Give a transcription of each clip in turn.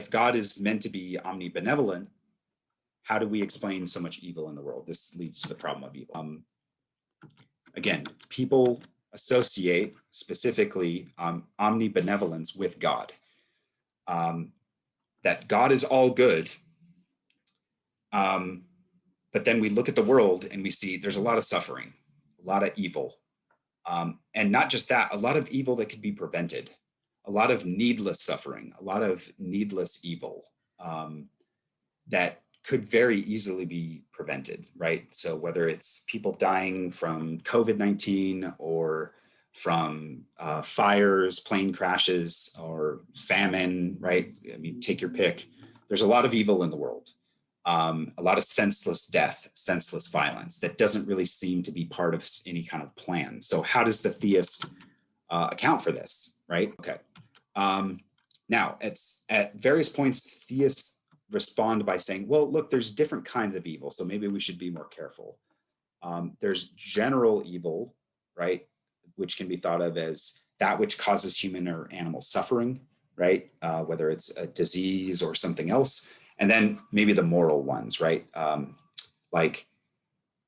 if God is meant to be omnibenevolent, how do we explain so much evil in the world? This leads to the problem of evil. Again, people associate specifically omnibenevolence with God, that God is all good. But then we look at the world and we see there's a lot of suffering, a lot of evil. And not just that, a lot of evil that could be prevented, a lot of needless suffering, a lot of needless evil that could very easily be prevented, right? So whether it's people dying from COVID-19 or from fires, plane crashes, or famine, right? I mean, take your pick. There's a lot of evil in the world. A lot of senseless death, senseless violence that doesn't really seem to be part of any kind of plan. So how does the theist account for this, right? Okay. Now, at various points, theists respond by saying, well, look, there's different kinds of evil, so maybe we should be more careful. There's general evil, right, which can be thought of as that which causes human or animal suffering, right, whether it's a disease or something else. And then maybe the moral ones, right, like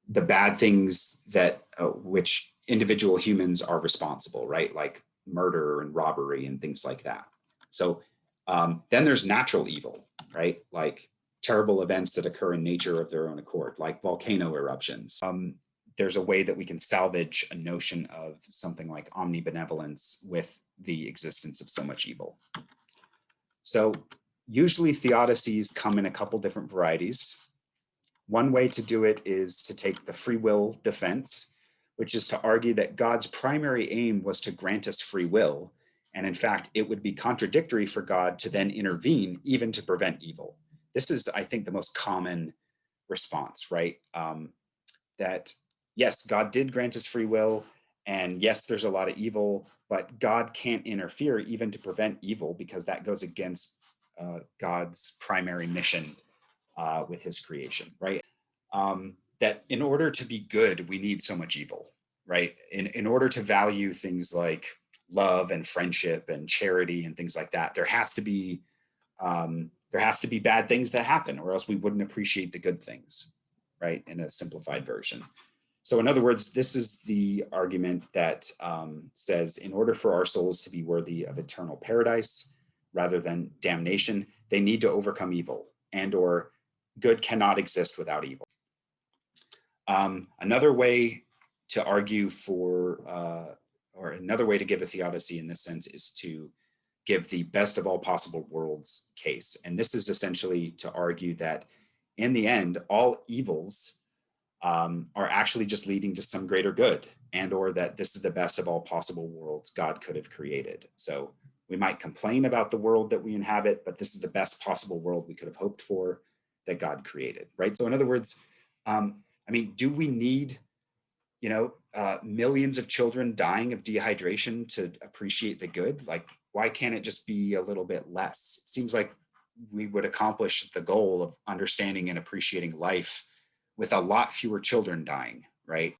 the bad things that which individual humans are responsible, right, like murder and robbery and things like that. So then there's natural evil, right? Like terrible events that occur in nature of their own accord, like volcano eruptions. There's a way that we can salvage a notion of something like omnibenevolence with the existence of so much evil. So usually theodicies come in a couple different varieties. One way to do it is to take the free will defense, which is to argue that God's primary aim was to grant us free will. And in fact, it would be contradictory for God to then intervene, even to prevent evil. This is, I think, the most common response, right? That yes, God did grant us free will, and yes, there's a lot of evil, but God can't interfere even to prevent evil because that goes against God's primary mission with his creation, right? That in order to be good, we need so much evil, right? In order to value things like love and friendship and charity and things like that, there has to be bad things that happen, or else we wouldn't appreciate the good things, right? In a simplified version. So in other words, this is the argument that says in order for our souls to be worthy of eternal paradise rather than damnation, they need to overcome evil, and or good cannot exist without evil. Another way to argue for, or another way to give a theodicy in this sense is to give the best of all possible worlds case. And this is essentially to argue that in the end, all evils are actually just leading to some greater good, and or that this is the best of all possible worlds God could have created. So we might complain about the world that we inhabit, but this is the best possible world we could have hoped for that God created, right? So in other words, I mean, do we need, millions of children dying of dehydration to appreciate the good? Like, why can't it just be a little bit less? It seems like we would accomplish the goal of understanding and appreciating life with a lot fewer children dying, right?